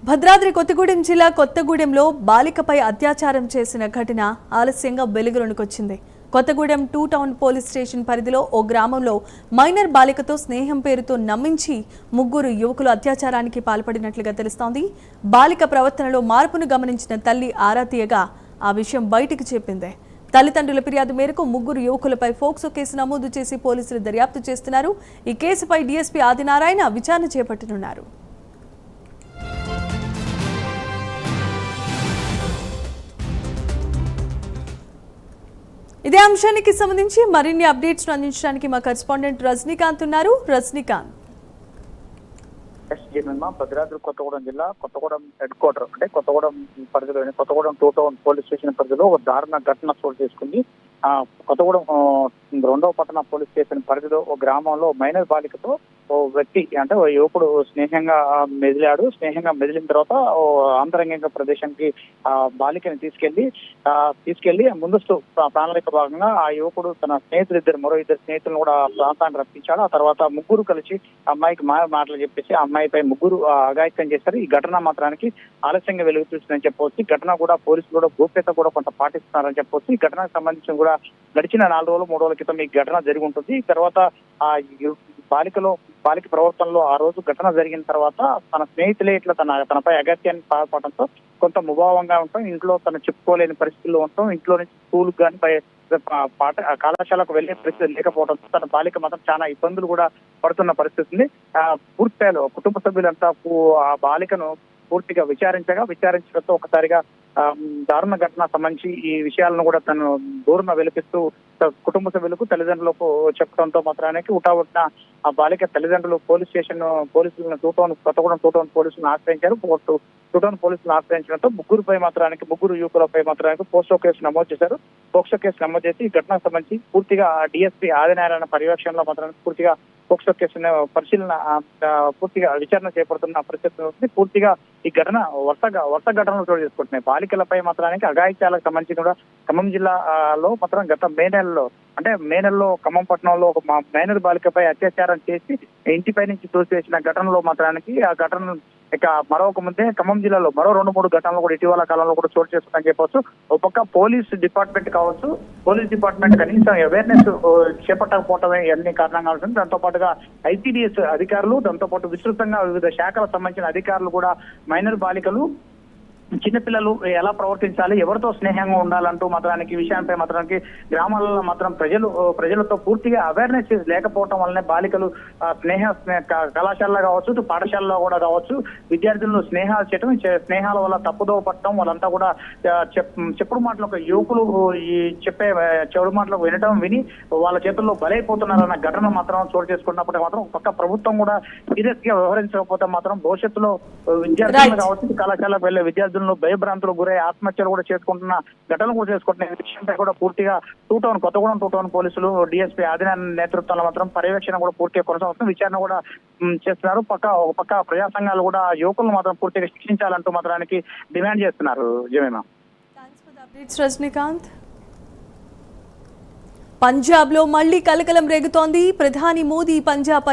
భద్రాద్రి కొత్తగూడెం జిల్లా కొత్తగూడెంలో బాలికపై అత్యాచారం చేసిన ఘటన ఆలస్యంగా వెలుగులోకి వచ్చింది. కొత్తగూడెం 2 టౌన్ పోలీస్ స్టేషన్ పరిధిలో ఓ గ్రామంలో మైనర్ బాలికతో స్నేహం పేరుతో నమ్మించి ముగ్గురు యువకులు అత్యాచారానికి పాల్పడినట్లుగా తెలుస్తోంది. బాలిక ప్రవర్తనలో మార్పును గమనించిన తల్లి ఆరా తీయగా ఆ విషయం బయటికి చెప్పింది. తల్లిదండ్రుల ఫిర్యాదు మేరకు ముగ్గురు యువకులపై ఫోక్సో కేసు నమోదు చేసి పోలీసులు దర్యాప్తు చేస్తున్నారు. ఈ కేసుపై డీఎస్పీ ఆదినారాయణ విచారణ చేపట్టనున్నారు. ఇదే అంశానికి సంబంధించి మరిన్ని అప్డేట్స్ అందించడానికి మా కరెస్పాండెంట్ రజనీకాంత్ ఉన్నారు. రజనీకాంత్, భద్రాద్రి కొత్తగూడెం జిల్లా కొత్తగూడెం హెడ్ క్వార్టర్ అంటే కొత్తగూడెం పరిధిలోని కొత్తగూడెం 2 టౌన్ పోలీస్ స్టేషన్ పరిధిలో ఒక దారుణ ఘటన చోటు చేసుకుంది. కొత్తగూడెం 2వ పట్టణ పోలీస్ స్టేషన్ పరిధిలో ఒక గ్రామంలో మైనర్ బాలికతో ఓ వ్యక్తి అంటే ఓ యువకుడు స్నేహంగా మెదిలిన తర్వాత ఓ ఆంతరంగిక ప్రదేశానికి బాలికని తీసుకెళ్లి ముందస్తు ప్రణాళిక భాగంగా ఆ యువకుడు తన మరో ఇద్దరు స్నేహితులను కూడా ప్రాంతాన్ని రప్పించాడు. ఆ తర్వాత ముగ్గురు కలిసి అమ్మాయికి మాటలు చెప్పేసి ఆ అమ్మాయిపై ముగ్గురు అఘాయిత్యం చేశారు. ఈ ఘటన మాత్రానికి ఆలస్యంగా వెలుగు చూసిందని చెప్పవచ్చు. ఈ ఘటన కూడా పోలీసులు కూడా గోప్యత కూడా కొంత పాటిస్తున్నారని చెప్పవచ్చు. ఈ ఘటనకు సంబంధించి కూడా గడిచిన 4 రోజులు 3 రోజుల క్రితం ఈ ఘటన జరిగి ఉంటుంది. ఈ తర్వాత ఆ బాలిక ప్రవర్తనలో ఆ రోజు ఘటన జరిగిన తర్వాత తన స్నేహితులే ఇట్లా తనపై అగత్యాన్ని పాల్పడటంతో కొంత ముభావంగా ఉంటాం, ఇంట్లో తను చెప్పుకోలేని పరిస్థితుల్లో ఉంటాం, ఇంట్లో నుంచి స్కూల్ కానీ కళాశాలకు వెళ్లే పరిస్థితి లేకపోవడంతో తన బాలిక మాత్రం చాలా ఇబ్బందులు కూడా పడుతున్న పరిస్థితి ఉంది. పూర్తిస్థాయిలో కుటుంబ సభ్యులంతా ఆ బాలికను పూర్తిగా విచారించడంతో ఒకసారిగా దారుణ ఘటన సంబంధించి ఈ విషయాలను కూడా తను దూరంగా వెలిపిస్తూ కుటుంబ సభ్యులకు తల్లిదండ్రులకు చెప్పడంతో మాత్రానికి ఉటావుట్న ఆ బాలిక తల్లిదండ్రులు పోలీసులను కొత్తగూడెం 2 టౌన్ పోలీసులను ఆశ్రయించారు. 2 టౌన్ పోలీసులను ఆశ్రయించడంతో ముగ్గురు యువకులపై మాత్రానికి పోక్సో కేసు నమోదు చేశారు. పోక్సో కేసు నమోదు చేసి ఈ ఘటనకు సంబంధించి పూర్తిగా డీఎస్పీ ఆదినారాయణ పర్యవేక్షణలో మాత్రానికి పూర్తిగా పోక్సో కేసును పూర్తిగా విచారణ చేపడుతున్న పరిస్థితి ఉంది. పూర్తిగా ఈ ఘటన వరుస ఘటనలు చోటు చేసుకుంటున్నాయి. బాలికలపై మాత్రానికి అఘాయిత్యాలకు సంబంధించి కూడా ఖమ్మం జిల్లాలో మాత్రం గత మే నెలలో ఖమ్మం పట్టణంలో ఒక మైనర్ బాలికపై అత్యాచారం చేసి ఇంటిపై నుంచి తోసివేసిన ఘటనలో మాత్రానికి ఆ ఘటన ఇక మరొక ముందే ఖమ్మం జిల్లాలో మరో 2-3 ఘటనలు కూడా ఇటీవల కాలంలో కూడా చోటు చేసుకుందని చెప్పవచ్చు. ఒక పక్క పోలీస్ డిపార్ట్మెంట్ కనీసం అవేర్నెస్ చేపట్టకపోవటమే అన్ని కారణంగా ఉంటుంది. దాంతో పాటుగా ఐసిడిఎస్ అధికారులు, దాంతో పాటు విస్తృతంగా వివిధ శాఖలకు సంబంధించిన అధికారులు కూడా మైనర్ బాలికలు చిన్నపిల్లలు ఎలా ప్రవర్తించాలి, ఎవరితో స్నేహంగా ఉండాలంటూ మాత్రానికి విషయానికి మాత్రానికి గ్రామాలలో మాత్రం ప్రజలతో పూర్తిగా అవేర్నెస్ లేకపోవటం వల్లనే బాలికలు కళాశాలలో కావచ్చు, పాఠశాలలో కూడా కావచ్చు, విద్యార్థులను స్నేహాలు చేయటం, స్నేహాల వల్ల తప్పుదోవ పట్టడం, వాళ్ళంతా కూడా చెప్పుడు మాటలకు యువకులు ఈ చెప్పే చెడు మాటలకు విని వాళ్ళ చేతుల్లో బలైపోతున్నారన్న ఘటన మాత్రం చోటు చేసుకున్నప్పటికీ మాత్రం పక్క ప్రభుత్వం కూడా సీరియస్ గా వ్యవహరించకపోతే మాత్రం భవిష్యత్తులో విద్యార్థులు కావచ్చు, కళాశాలకు వెళ్లే విద్యార్థులను భయభ్రాంతులకు గురై ఆత్మహత్యలు కూడా చేసుకుంటున్న ఘటనలు కూడా చేసుకుంటున్న విషయంపై కూడా పూర్తిగా కొత్తగూడెం 2 టౌన్ పోలీసులు డీఎస్పీ ఆదినారాయణ నేతృత్వంలో మాత్రం పర్యవేక్షణ కూడా పూర్తిగా కొనసాగుతుంది. విచారణ కూడా చేస్తున్నారు. ఒక పక్క ప్రజా సంఘాలు కూడా యువకులను మాత్రం పూర్తిగా శిక్షించాలంటూ మాత్రానికి డిమాండ్ చేస్తున్నారు. జమేమా, రజనీకాంత్. పంజాబ్ లో మళ్లీ కలకలం రేగుతోంది. ప్రధాని మోదీ పంజాబ్